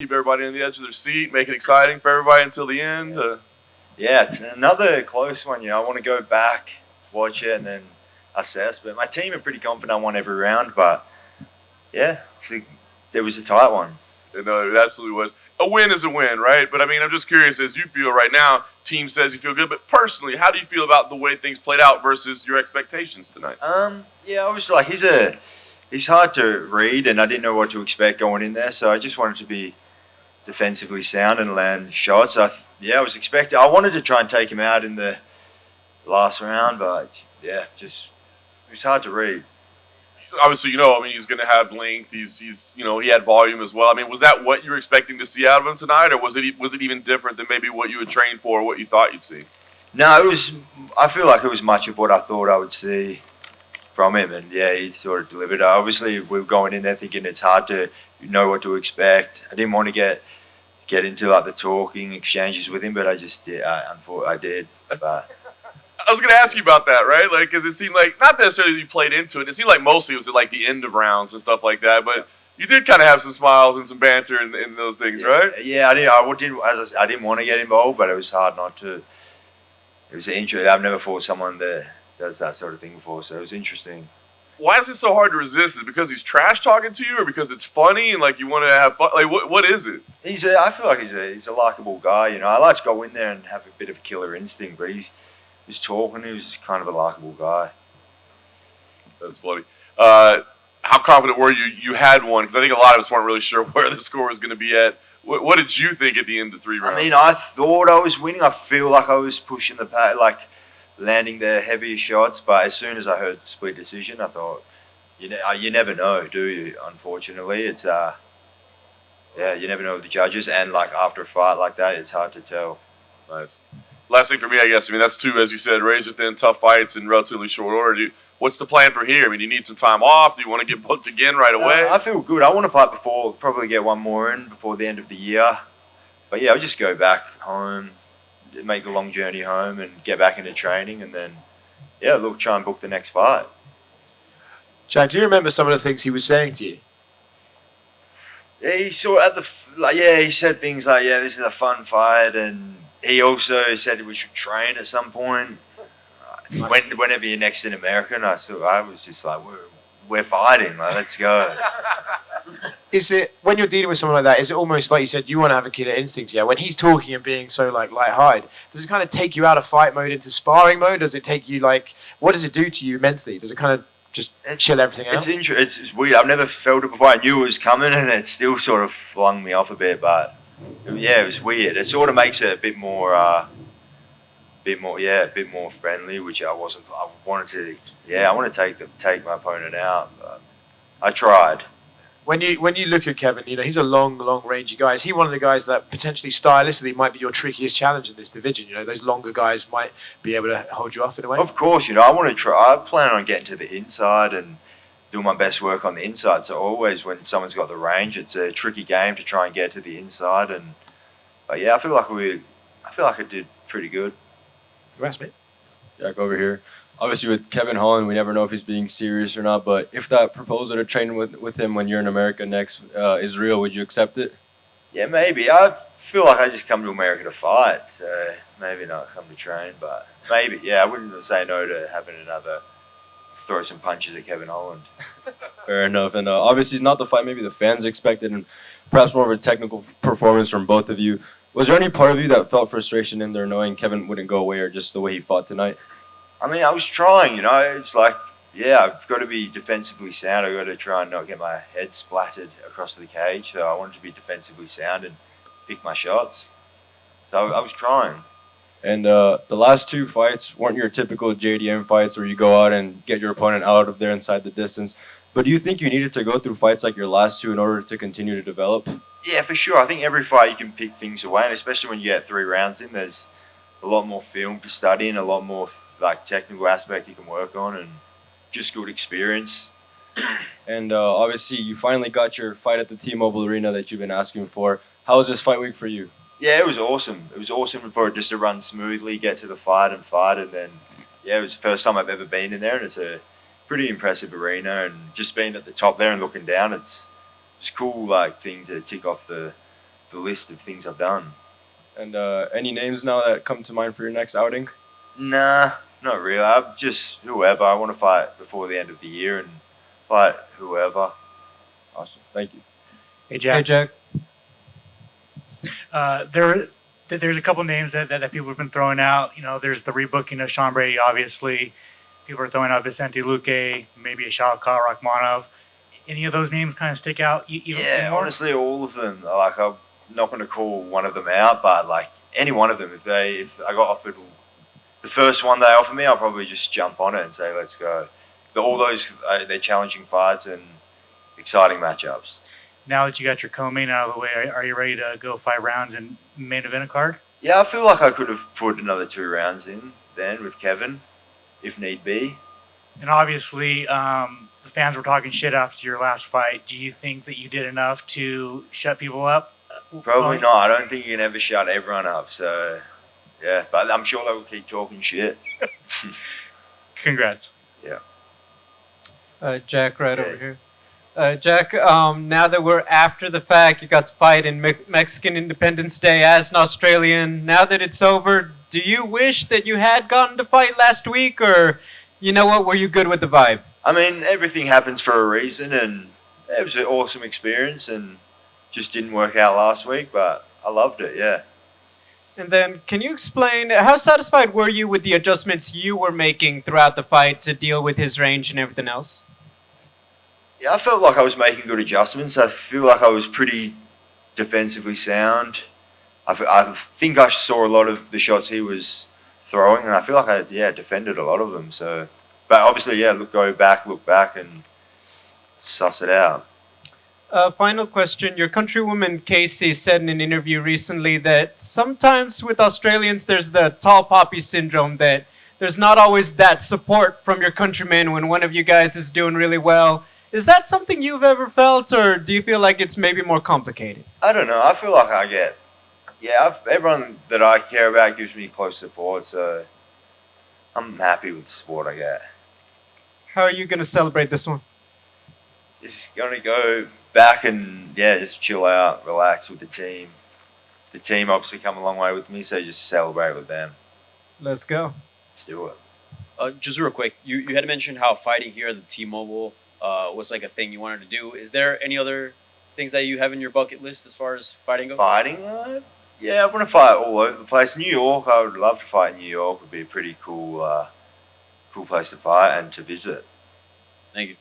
Keep everybody on the edge of their seat, make it exciting for everybody until the end. Yeah, it's another close one. I want to go back, watch it, and then assess. But my team are pretty confident I won every round. But yeah, there was a tight one. No, it absolutely was. A win is a win, right? But I mean, I'm just curious, as you feel right now, team says you feel good, but personally, how do you feel about the way things played out versus your expectations tonight? Yeah, obviously, he's hard to read, and I didn't know what to expect going in there, so I just wanted to be defensively sound and land shots. I wanted to try and take him out in the last round, but yeah, it was hard to read. Obviously, he's going to have length. He had volume as well. I mean, was that what you were expecting to see out of him tonight, or was it even different than maybe what you had trained for, or what you thought you'd see? No, it was. I feel like it was much of what I thought I would see from him, and yeah, he sort of delivered. Obviously, we were going in there thinking it's hard to know what to expect. I didn't want to get into like the talking exchanges with him, but I just did. I did. But I was going to ask you about that, right? Like, because it seemed like, not necessarily you played into it. It seemed like mostly it was at like the end of rounds and stuff like that. But you did kind of have some smiles and some banter in those things, right? Yeah, I did. I didn't want to get involved, but it was hard not to. It was interesting. I've never fought someone that does that sort of thing before, so it was interesting. Why is it so hard to resist? Is it because he's trash talking to you, or because it's funny and like you want to have fun? Like, what is it? I feel like he's a likable guy. I like to go in there and have a bit of a killer instinct, but he was talking. He was just kind of a likable guy. That's funny. How confident were you? You had one, because I think a lot of us weren't really sure where the score was going to be at. What did you think at the end of 3 rounds? I mean, I thought I was winning. I feel like I was pushing the pack, like landing the heavier shots. But as soon as I heard the split decision, I thought, you never know, do you? Unfortunately, it's you never know with the judges, and like after a fight like that, it's hard to tell. Nice. Last thing for me, I guess. I mean, that's 2, as you said, razor thin, tough fights in relatively short order. What's the plan for here? I mean, do you need some time off? Do you want to get booked again right away? I feel good. I want to fight probably get one more in before the end of the year. But yeah, I'll just go back home, make the long journey home, and get back into training, and then try and book the next fight. Chad, do you remember some of the things he was saying to you? Yeah, he said things like, "Yeah, this is a fun fight," and he also said we should train at some point. Whenever you're next in America, and I was just like, we're fighting, like, let's go. Is it, when you're dealing with someone like that, is it almost like you said, you want to have a killer instinct? Yeah, when he's talking and being so like light-hearted, does it kind of take you out of fight mode into sparring mode? Does it take you what does it do to you mentally? Does it kind of just chill everything out? It's weird. I've never felt it before. I knew it was coming, and it still sort of flung me off a bit, but yeah, it was weird. It sort of makes it a bit more friendly, which I wasn't. I wanted to take my opponent out, but I tried. When you look at Kevin, he's a long rangey guy. Is he one of the guys that potentially stylistically might be your trickiest challenge in this division? Those longer guys might be able to hold you off in a way. Of course, I want to try. I plan on getting to the inside and doing my best work on the inside. So always when someone's got the range, it's a tricky game to try and get to the inside. But yeah, I feel like I did pretty good. Congrats, mate. Jack over here. Obviously, with Kevin Holland, we never know if he's being serious or not. But if that proposal to train with him when you're in America next is real, would you accept it? Yeah, maybe. I feel like I just come to America to fight, so maybe not come to train. But maybe, yeah, I wouldn't say no to having another throw some punches at Kevin Holland. Fair enough. And obviously, it's not the fight maybe the fans expected, and perhaps more of a technical performance from both of you. Was there any part of you that felt frustration in there knowing Kevin wouldn't go away, or just the way he fought tonight? I mean, I was trying, It's like, I've got to be defensively sound. I've got to try and not get my head splattered across the cage. So I wanted to be defensively sound and pick my shots. So I was trying. And the last 2 fights weren't your typical JDM fights where you go out and get your opponent out of there inside the distance. But do you think you needed to go through fights like your last 2 in order to continue to develop? Yeah, for sure. I think every fight you can pick things away, and especially when you get 3 rounds in, there's a lot more film to study and a lot more technical aspect you can work on, and just good experience. And obviously, you finally got your fight at the T-Mobile Arena that you've been asking for. How was this fight week for you? Yeah, it was awesome. It was awesome for it just to run smoothly, get to the fight, and then it was the first time I've ever been in there, and it's a pretty impressive arena, and just being at the top there and looking down, it's a cool thing to tick off the the list of things I've done. And any names now that come to mind for your next outing? Nah, not really. I'm just whoever. I want to fight before the end of the year and fight whoever. Awesome. Thank you. Hey, Jack. Hey, Jack. There's a couple names that people have been throwing out. You know, there's the rebooking of Sean Brady, obviously. People are throwing out Vicente Luque, maybe a Shavkat Rakhmonov. Any of those names kind of stick out even Yeah, more? honestly, all of them. Like, I'm not going to call one of them out, but like any one of them, if I got offered the first one they offer me, I'll probably just jump on it and say, let's go. But all those, they're challenging fights and exciting matchups. Now that you got your co-main out of the way, are you ready to go 5 rounds and main event a card? Yeah, I feel like I could have put another 2 rounds in then with Kevin, if need be. And obviously, the fans were talking shit after your last fight. Do you think that you did enough to shut people up? Probably not. I don't think you can ever shut everyone up. So, yeah, but I'm sure they will keep talking shit. Congrats. Jack, right Yeah. over here. Jack, now that we're after the fact, you got to fight in Mexican Independence Day as an Australian. Now that it's over, do you wish that you had gotten to fight last week, or you know what, were you good with the vibe? I mean, everything happens for a reason, and it was an awesome experience, and just didn't work out last week, but I loved it, yeah. And then, can you explain, how satisfied were you with the adjustments you were making throughout the fight to deal with his range and everything else? Yeah, I felt like I was making good adjustments. I feel like I was pretty defensively sound. I think I saw a lot of the shots he was throwing, and I feel like I defended a lot of them. So, but obviously, look back, and suss it out. Final question. Your countrywoman Casey said in an interview recently that sometimes with Australians there's the tall poppy syndrome, that there's not always that support from your countrymen when one of you guys is doing really well. Is that something you've ever felt, or do you feel like it's maybe more complicated? I don't know. I feel like I get, everyone that I care about gives me close support, so I'm happy with the support I get. How are you going to celebrate this one? Just gonna go back and just chill out, relax with the team. The team obviously come a long way with me, so just celebrate with them. Let's go. Let's do it. Just real quick, you had mentioned how fighting here at the T-Mobile was like a thing you wanted to do. Is there any other things that you have in your bucket list as far as fighting goes? Fighting? I want to fight all over the place. New York, I would love to fight in New York. Would be a pretty cool place to fight and to visit. Thank you.